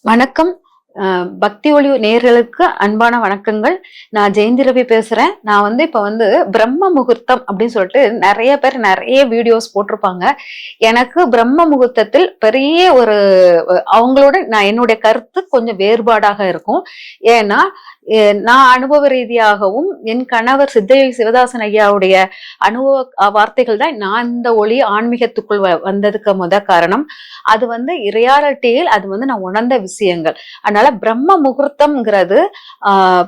வணக்கம். பக்தி ஒளி நேயர்களுக்கு அன்பான வணக்கங்கள். நான் ஜெயந்தி ரவி பேசுறேன். நான் இப்ப பிரம்ம முகூர்த்தம் அப்படின்னு சொல்லிட்டு நிறைய பேர் நிறைய வீடியோஸ் போட்டிருப்பாங்க. எனக்கு பிரம்ம முகூர்த்தத்தில் பெரிய ஒரு அவங்களோட என்னுடைய கருத்து கொஞ்சம் வேறுபாடாக இருக்கும். ஏன்னா நான் அனுபவ ரீதியாகவும் என் கணவர் சித்தயோகி சிவதாசன் ஐயாவுடைய அனுபவ வார்த்தைகள் தான் நான் இந்த ஒளி ஆன்மீகத்துக்குள் வந்ததுக்கு காரணம். அது ரியாலிட்டியில் அது நான் உணர்ந்த விஷயங்கள். அதனால பிரம்ம முகூர்த்தம்ங்கிறது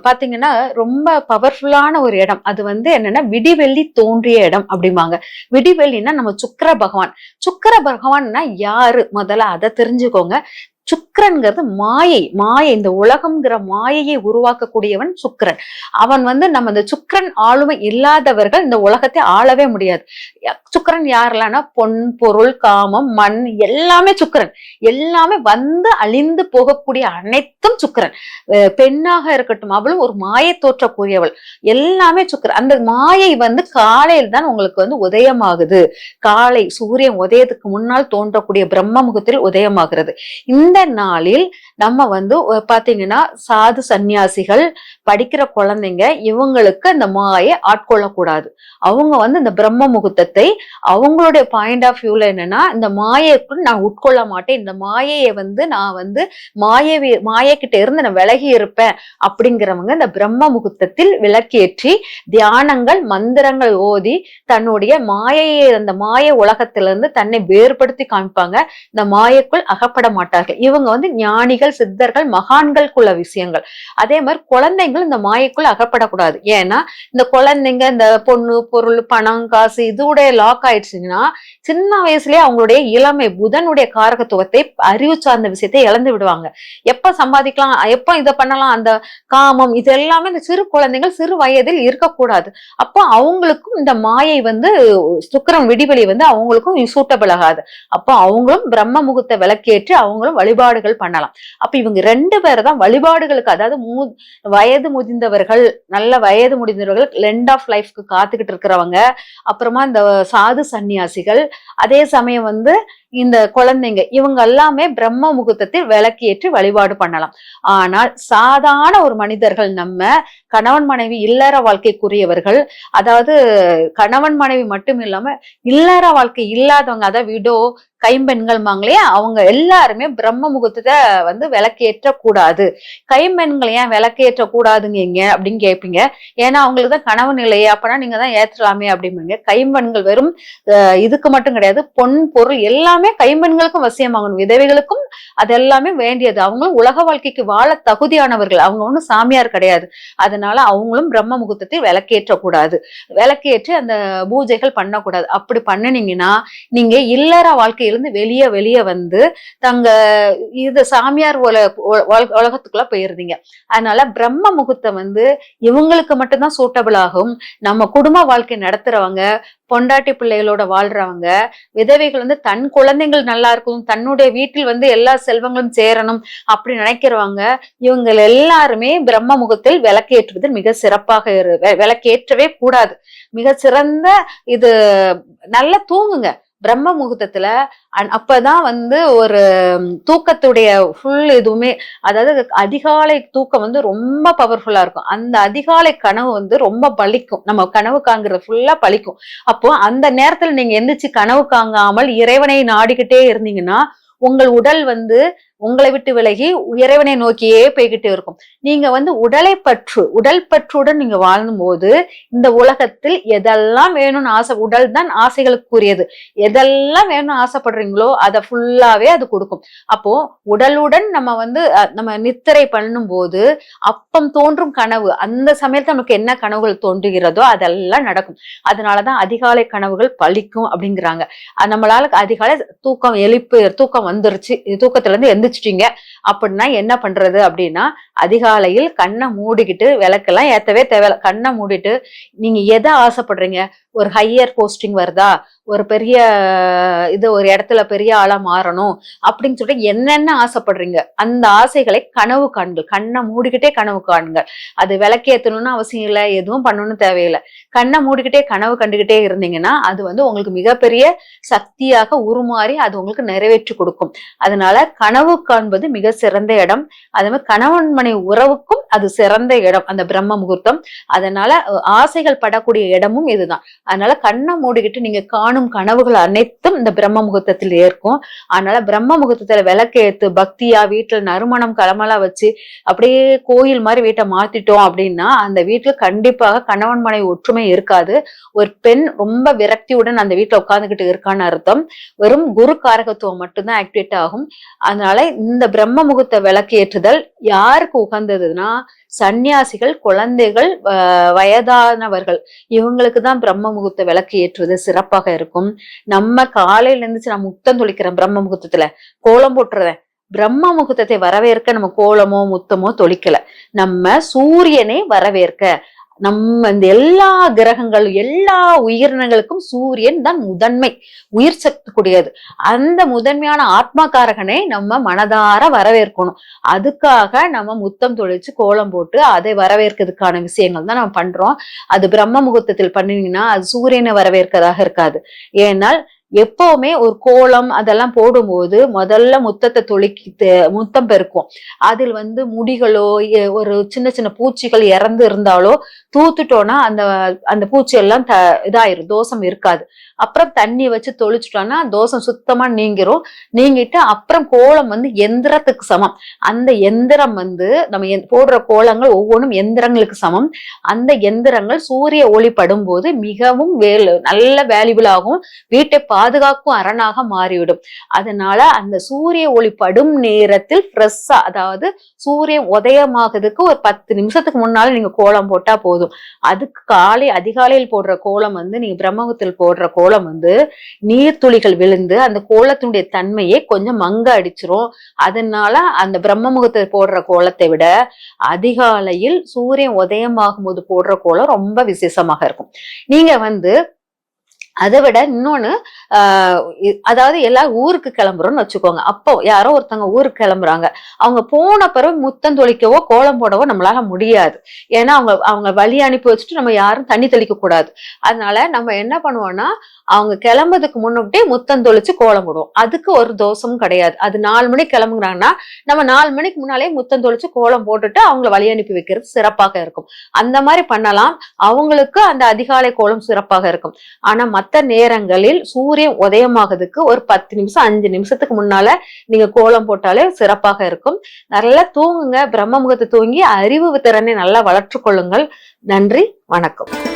பாத்தீங்கன்னா ரொம்ப பவர்ஃபுல்லான ஒரு இடம். அது என்னன்னா விடிவெள்ளி தோன்றிய இடம் அப்படிம்பாங்க. விடிவெள்ளின்னா நம்ம சுக்கிர பகவான். சுக்கிர பகவான்னா யாரு முதல்ல அதை தெரிஞ்சுக்கோங்க. சுக்கிரன்கிறது மாயை இந்த உலகம்ங்கிற மாயையை உருவாக்கக்கூடியவன் சுக்கிரன். அவன் நம்ம இந்த சுக்கிரன் ஆளுமை இல்லாதவர்கள் இந்த உலகத்தை ஆளவே முடியாது. சுக்கிரன் யாரெல்லாம்னா பொன் பொருள் காமம் மண் எல்லாமே சுக்கிரன். எல்லாமே அழிந்து போகக்கூடிய அனைத்தும் சுக்கிரன். பெண்ணாக இருக்கட்டும் அவளும் ஒரு மாயை தோற்றக்கூடியவள். எல்லாமே சுக்கிரன். அந்த மாயை காலையில் தான் உங்களுக்கு உதயமாகுது. காலை சூரியன் உதயத்துக்கு முன்னால் தோன்றக்கூடிய பிரம்ம முகத்தில் உதயமாகிறது. இந்த நாளில் நம்ம பாத்தீங்கன்னா சாது சன்னியாசிகள் படிக்கிற குழந்தைங்க இவங்களுக்கு அந்த மாயை ஆட்கொள்ளக்கூடாது. அவங்க இந்த பிரம்ம முகூர்த்தத்தை அவங்களுடைய பாயிண்ட் ஆஃப் வியூல என்னன்னா இந்த மாயைக்குள் நான் உட்கொள்ள மாட்டேன், இந்த மாயையை நான் மாயக்கிட்ட இருந்து நான் விலகி இருப்பேன் அப்படிங்கிறவங்க இந்த பிரம்ம முகூர்த்தத்தில் விளக்கேற்றி தியானங்கள் மந்திரங்கள் ஓதி தன்னுடைய மாயையை அந்த மாய உலகத்திலிருந்து தன்னை வேறுபடுத்தி காமிப்பாங்க. இந்த மாயைக்குள் அகப்பட மாட்டார்கள். இவங்க ஞானிகள் சித்தர்கள் மகான்களுக்குள்ள விஷயங்கள். அதே மாதிரி குழந்தைகள் இந்த மாயைக்குள் அகப்படக்கூடாது. ஏன்னா இந்த குழந்தைங்க இந்த பொண்ணு பொருள் பணம் காசு இதுடைய லாக் ஆயிடுச்சுன்னா சின்ன வயசுலயே அவங்களுடைய இளமை புதனுடைய காரகத்துவத்தை அறிவு சார்ந்த விஷயத்தை இழந்து விடுவாங்க. எப்ப சம்பாதிக்கலாம் எப்ப இதை பண்ணலாம் அந்த காமம் இது எல்லாமே இந்த சிறு குழந்தைகள் சிறு வயதில் இருக்கக்கூடாது. அப்போ அவங்களுக்கும் இந்த மாயை சுக்கிரன் விடிவெளி அவங்களுக்கும் சூட்டபிள் ஆகாது. அப்போ அவங்களும் பிரம்ம முகூர்த்த விளக்கேற்றி அவங்களும் வழிபாடுகள் பண்ணலாம். அப்ப இவங்க ரெண்டு பேரை தான் வழிபாடுகளுக்கு, அதாவது வயது முதிர்ந்தவர்கள் நல்ல வயது முடிந்தவர்கள் எண்ட் ஆஃப் லைஃப்க்கு காத்துக்கிட்டு இருக்கிறவங்க, அப்புறமா இந்த சாது சன்னியாசிகள், அதே சமயம் இந்த குழந்தைங்க இவங்க எல்லாமே பிரம்ம முகூர்த்தத்தில் விளக்கேற்றி வழிபாடு பண்ணலாம். ஆனால் சாதாரண ஒரு மனிதர்கள் நம்ம கணவன் மனைவி இல்லற வாழ்க்கைக்குரியவர்கள், அதாவது கணவன் மனைவி மட்டும் இல்லாம இல்லற வாழ்க்கை இல்லாதவங்க, அதாவது விடோ கைம்பெண்கள் மாங்களே அவங்க எல்லாருமே பிரம்ம முகூர்த்தத்தை விளக்கேற்ற கூடாது. கைம்பெண்கள் ஏன் விளக்கேற்ற கூடாதுங்க அப்படின்னு கேட்பீங்க. ஏன்னா அவங்களுக்கு தான் கணவன் இல்லையே, அப்பனா நீங்க தான் ஏற்றலாமே அப்படிம்பீங்க. கைம்பெண்கள் வெறும் இதுக்கு மட்டும் கிடையாது, பொன் பொருள் எல்லாமே கைம்பெண்களுக்கும் வசியமாகணும், விதவைகளுக்கும் அது எல்லாமே வேண்டியது. அவங்களும் உலக வாழ்க்கைக்கு வாழ தகுதியானவர்கள், அவங்க ஒன்றும் சாமியார் கிடையாது. அதனால அவங்களும் பிரம்ம முகூர்த்தத்தை விளக்கேற்ற கூடாது, விளக்கேற்றி அந்த பூஜைகள் பண்ணக்கூடாது. அப்படி பண்ணினீங்கன்னா நீங்க இல்லற வாழ்க்கையிலிருந்து வெளியே தங்க இது சாமியார் உலகத்துக்குள்ள போயிருந்தீங்க. அதனால பிரம்ம முகூர்த்தம் இவங்களுக்கு மட்டும்தான் சூட்டபிள் ஆகும். நம்ம குடும்ப வாழ்க்கை நடத்துறவங்க, பொண்டாட்டி பிள்ளைகளோட வாழ்றவங்க, விதவைகள் தன் குழந்தைகள் நல்லா இருக்கும், தன்னுடைய வீட்டில் எல்லா செல்வங்களும் சேரணும் அப்படி நினைக்கிறவங்க, இவங்க எல்லாருமே பிரம்ம முகூர்த்தத்தில் விளக்கேற்றுவதில் மிக சிறப்பாக விளக்கேற்றவே கூடாது. மிக சிறந்த இது நல்லா தூங்குங்க பிரம்ம முகூர்த்தத்துல. அப்பதான் ஒரு தூக்கத்துடைய ஃபுல் இதுவுமே, அதாவது அதிகாலை தூக்கம் ரொம்ப பவர்ஃபுல்லா இருக்கும். அந்த அதிகாலை கனவு ரொம்ப பலிக்கும், நம்ம கனவு காங்குறது ஃபுல்லா பலிக்கும். அப்போ அந்த நேரத்துல நீங்க எந்திரிச்சு கனவு காங்காமல் இறைவனை நாடிக்கிட்டே இருந்தீங்கன்னா உங்கள் உடல் உங்களை விட்டு விலகி இறைவனை நோக்கியே போய்கிட்டே இருக்கும். நீங்க உடல் பற்றுடன் நீங்க வாழும் போது இந்த உலகத்தில் எதெல்லாம் வேணும்னு உடல் தான் ஆசைகளுக்குரியது. எதெல்லாம் வேணும்னு ஆசைப்படுறீங்களோ அதை ஃபுல்லாவே அது கொடுக்கும். அப்போ உடலுடன் நம்ம நித்திரை பண்ணும் போது அப்பம் தோன்றும் கனவு, அந்த சமயத்துல நமக்கு என்ன கனவுகள் தோன்றுகிறதோ அதெல்லாம் நடக்கும். அதனாலதான் அதிகாலை கனவுகள் பலிக்கும் அப்படிங்கிறாங்க. நம்மளால அதிகாலை தூக்கம் வந்துருச்சு, தூக்கத்துல இருந்து எந்திரிச்சிட்டீங்க அப்படின்னா என்ன பண்றது அப்படின்னா, அதிகாலையில் கண்ணை மூடிக்கிட்டு, விளக்கெல்லாம் ஏத்தவே தேவை, கண்ணை மூடிட்டு நீங்க எதை ஆசைப்படுறீங்க, ஒரு ஹையர் போஸ்டிங் வருதா, ஒரு பெரிய ஒரு இடத்துல பெரிய ஆளா மாறணும் அப்படின்னு சொல்லிட்டு என்னென்ன ஆசைப்படுறீங்க அந்த ஆசைகளை கனவு காண்கள். கண்ணை மூடிக்கிட்டே கனவு காண்கள். அது விளக்கேற்றணும்னு அவசியம் இல்லை, எதுவும் பண்ணணும்னு தேவையில்லை. கண்ணை மூடிக்கிட்டே கனவு கண்டுகிட்டே இருந்தீங்கன்னா அது உங்களுக்கு மிகப்பெரிய சக்தியாக உருமாறி அது உங்களுக்கு நிறைவேற்றி கொடுக்கும். அதனால கனவு காண்பது மிக சிறந்த இடம். அதே மாதிரி கணவன் மனைவி உறவுக்கும் அது சிறந்த இடம் அந்த பிரம்ம முகூர்த்தம். அதனால ஆசைகள் படக்கூடிய இடமும் இதுதான். அதனால கண்ணை மூடிக்கிட்டு நீங்க காணும் கனவுகள் அனைத்தும் இந்த பிரம்ம முகூர்த்தத்தில் ஏற்கும். அதனால பிரம்ம முகூர்த்தத்துல விளக்கேத்து பக்தியா வீட்டுல நறுமணம் கலமலா வச்சு அப்படியே கோயில் மாதிரி வீட்டை மாத்திட்டோம் அப்படின்னா அந்த வீட்டுல கண்டிப்பாக கணவன் மனைவி ஒற்றுமை இருக்காது. ஒரு பெண் ரொம்ப விரக்தியுடன் அந்த வீட்டுல உட்கார்ந்துகிட்டு இருக்கான்னு அர்த்தம். வெறும் குரு காரகத்துவம் மட்டும்தான் ஆக்டிவேட் ஆகும். அதனால இந்த பிரம்ம முகூர்த்த விளக்கு ஏற்றுதல் யாருக்கு உகந்ததுன்னா சன்னியாசிகள், குழந்தைகள், வயதானவர்கள் இவங்களுக்கு தான் பிரம்ம முகூர்த்த விளக்கு ஏற்றுவது சிறப்பாக இருக்கும். நம்ம காலையில இருந்துச்சு நம்ம முத்தம் தொளிக்கிறோம் பிரம்ம முகூர்த்தத்துல, கோலம் போட்டுறேன். பிரம்ம முகூர்த்தத்தை வரவேற்க நம்ம கோலமோ முத்தமோ தொளிக்கல, நம்ம சூரியனை வரவேற்க. நம்ம இந்த எல்லா கிரகங்கள் எல்லா உயிரினங்களுக்கும் சூரியன் தான் முதன்மை, உயிர் சக்தி கூடியது. அந்த முதன்மையான ஆத்மாக்காரகனை நம்ம மனதார வரவேற்கணும். அதுக்காக நம்ம முத்தம் தொளிச்சு கோலம் போட்டு அதை வரவேற்கிறதுக்கான விஷயங்கள் தான் நம்ம பண்றோம். அது பிரம்ம முகூர்த்தத்தில் பண்ணினீங்கன்னா அது சூரியனை வரவேற்கிறதாக இருக்காது. ஏனால் எப்பவுமே ஒரு கோலம் அதெல்லாம் போடும்போது முதல்ல முத்தத்தை முத்தம் பெருக்கும். அதில் முடிகளோ ஒரு சின்ன சின்ன பூச்சிகள் இறந்து இருந்தாலோ தூத்துட்டோம்னா அந்த அந்த பூச்சி எல்லாம் இதாயிரும், தோஷம் இருக்காது. அப்புறம் தண்ணி வச்சு தொளிச்சுட்டோம்னா தோஷம் சுத்தமா நீங்கிரும். நீங்கிட்டு அப்புறம் கோலம் எந்திரத்துக்கு சமம். அந்த எந்திரம் நம்ம போடுற கோலங்கள் ஒவ்வொன்றும் எந்திரங்களுக்கு சமம். அந்த எந்திரங்கள் சூரிய ஒளி படும் போது மிகவும் நல்ல வேல்யூபிள் ஆகும், வீட்டை பாதுகாக்கும் அரணாக மாறிவிடும். அதனால அந்த சூரிய ஒளி படும் நேரத்தில் ஃப்ரெஷ்ஷா, அதாவது சூரியன் உதயமாகுறதுக்கு ஒரு 10 நிமிஷத்துக்கு முன்னால நீங்க கோலம் போட்டா போதும். அதுக்கு அதிகாலையில் போடுற கோலம் நீங்க பிரம்மகுத்தில் போடுற கோலம் நீர்த்துளிகள் விழுந்து அந்த கோலத்தினுடைய தன்மையை கொஞ்சம் மங்க அடிச்சிரும். அதனால அந்த பிரம்ம முகூர்த்தத்தில் போடுற கோலத்தை விட அதிகாலையில் சூரியன் உதயமாகும் போது போடுற கோலம் ரொம்ப விசேஷமாக இருக்கும். நீங்க அதை விட இன்னொன்னு, அதாவது எல்லாரும் ஊருக்கு கிளம்புறோம்னு வச்சுக்கோங்க. அப்போ யாரோ ஒருத்தவங்க ஊருக்கு கிளம்புறாங்க, அவங்க போன பிறகு முத்தம் தொளிக்கவோ கோலம் போடவோ நம்மளால முடியாது. ஏன்னா அவங்க வழி அனுப்பி வச்சுட்டு நம்ம யாரும் தண்ணி தெளிக்க கூடாது. அதனால நம்ம என்ன பண்ணுவோம்னா அவங்க கிளம்புறதுக்கு முன்னாடி முத்தம் தொளிச்சு கோலம் போடுவோம். அதுக்கு ஒரு தோஷமும் கிடையாது. அது 4 மணிக்கு கிளம்புறாங்கன்னா நம்ம 4 மணிக்கு முன்னாலே முத்தம் தொளிச்சு கோலம் போட்டுட்டு அவங்களை வழி அனுப்பி வைக்கிறது சிறப்பாக இருக்கும். அந்த மாதிரி பண்ணலாம். அவங்களுக்கு அந்த அதிகாலை கோலம் சிறப்பாக இருக்கும். ஆனா மற்ற நேரங்களில் சூரியன் உதயமாகிறதுக்கு ஒரு 10 நிமிஷம் 5 நிமிஷத்துக்கு முன்னால நீங்க கோலம் போட்டாலே சிறப்பாக இருக்கும். நல்லா தூங்குங்க, பிரம்ம முகூர்த்தத்தை தூங்கி அறிவு திறனை நல்லா வளர்த்து கொள்ளுங்கள். நன்றி, வணக்கம்.